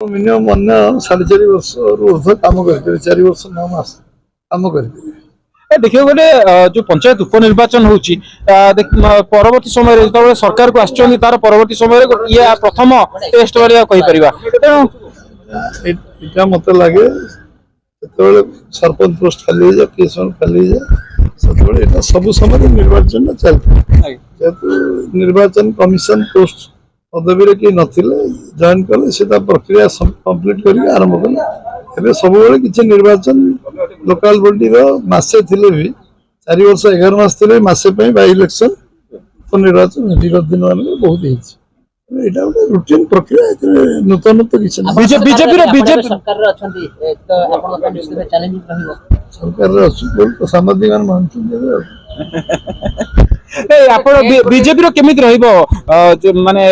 minimum अन्य 4.5 वर्ष ऊर्ध काम कर 4 वर्ष 9 मास काम कर देखिए गोटे जो पंचायत उपनिर्वाचन होची परवर्ती समय जो सरकार को आसचंदी तार परवर्ती समय ये प्रथम टेस्ट वाली कहि परिबा एटा मत लगे जो सरपंच पोस्ट खाली हो जाए पीएस खाली हो जाए से सब समय निर्वाचन चलता निर्वाचन कमिशन पोस्ट पदवी किए नथिले जॉइन कले से प्रक्रिया कंप्लीट कर आरंभ कले सब किसी निर्वाचन लोकाल बॉडी मसे थे भी 4 वर्ष 11 मास थे मसे बाई इलेक्शन उपनिर्वाचन विगत दिन मान बहुत यहाँ गोटे रुटीन प्रक्रिया नूतन तो किसी सरकार सामाजिक बीजेपी केमी माने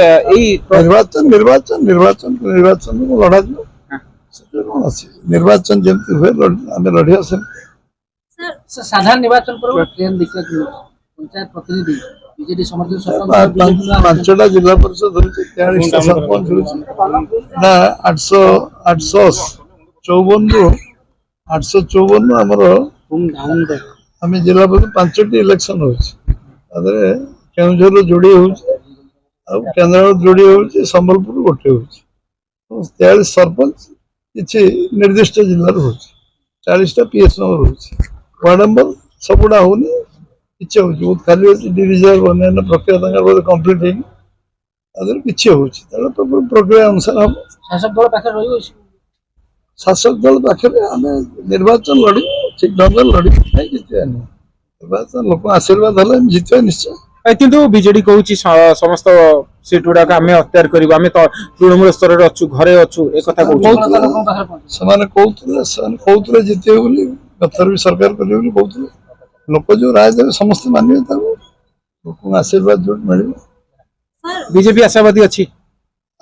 निर्वाचन निर्वाचन निर्वाचन निर्वाचन लड़ा कौन अच्छे निर्वाचन जमी हुए आम लड़िया साधारण निर्वाचन पर ट्रेन पंचायत प्रतिनिधि बीजेडी समर्थन 5टा जिला परिषद सरपंच ना 854 854 आमर आम जिला परिषद 5टी इलेक्शन होझर जोड़ी होंद्र जोड़ी हो संबलपुर गोटे हो 43 सरपंच किसी निर्दिष्ट जिले हो 40टा पीएस नंबर हो वार्ड नंबर सबुड़ा होनी इच्छा हो बहुत खाली अच्छी डिविजन अन्य प्रक्रिया कम्प्लीट किसी हो प्रक्रिया अनुसार हम शासक दल पाखे आम निर्वाचन लड़ी ठीक ढंग लड़ी निर्वाचन लोक आशीर्वाद है जितवा निश्चय किंतु बीजेडी कहूँ समस्त सीट गुड़ाक आम अख्तियार करूँ आम तृणमूल स्तर में अच्छु घरे अच्छु एक कहते जिते बोली कथर भी सरकार करेंगे कहते लोक जो राय देवे समस्त मानिए लोक आशीर्वाद जो मिल बीजेपी आशावादी अच्छी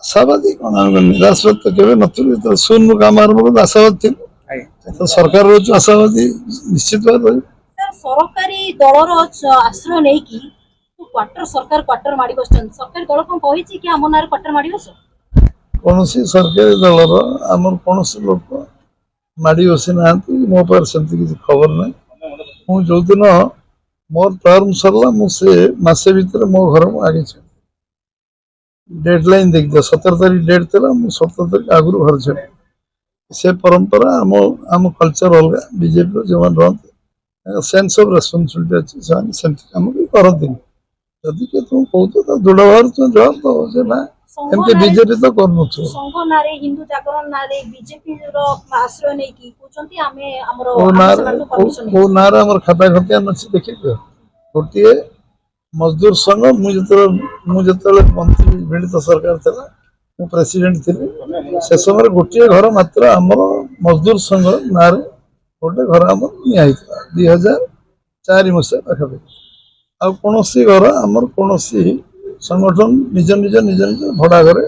आशावादी कौन निराशवाद तो केवे न शून्य काम आरंभ आशावाद थी तो सरकार रोज आशावादी निश्चित भाव सरकारी दलर आश्रय नहीं कि क्वार्टर सरकार क्वार्टर माड़ी बसन सरकारी दल कौन कहि कि हमर नारे क्वार्टर माड़ी बस कौन सरकारी दलर आमर कौन लोक माड़ी बसी ना मो पार सेमती किसी खबर ना मु जो दिन मोर टर्म सरला मुझे मसे भीतर मो घर आगे डेडलाइन देख दिया 17 तारीख डेट थी 17 तारीख आगु घर छे से परंपरा आम आम कल्चर अलग बीजेपी जो रहा सेन्स ऑफ रेस्पॉन्सिबिलिटी अच्छी से कम भी करती जदि के तुम कहते दृढ़ भाव तुम जवाब दो ना एमती बीजेपी तो कर संघ नारे हिंदू जागरण नारे बीजेपी रो आश्रय नै की कहउछंती आमे हमरो नारे हमर खाता खतिया नछि देखि गोटे मजदूर संघ मुझे मंत्री मिलित सरकार था मु प्रेसिडेंट थी से समय गोटे घर मात्र आमर मजदूर संघ नारे गोटे घर आम नि 2004 मसीहा पाखापाखि आ कौन घर आमर कौन संगठन निज निज निज निज भड़ा घर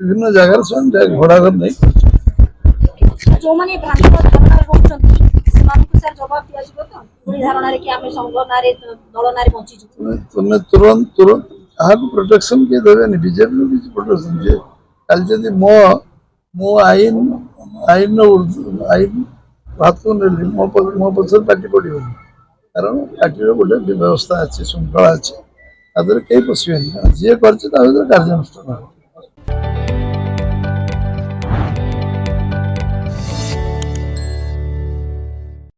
विभिन्न जगह भड़ा घर नहीं जो माने भ्रांत धारणा होचंती सेमानकु सर जवाब दिया जिवो तो पूरी धारणा रे कि आमे संघ नारे दल नारे बंची छु तुमने तुरंत तुरंत आहा प्रोटेक्शन के देबे नि बीजेपी भी प्रोटेक्शन जे कल जदी मो आईन बात को मो पसर पार्टी पड़ियो कारण पार्टी रो गोटे व्यवस्था अच्छी श्रृंखला अच्छी कहीं पशे जी कर कार्यानुष्ठान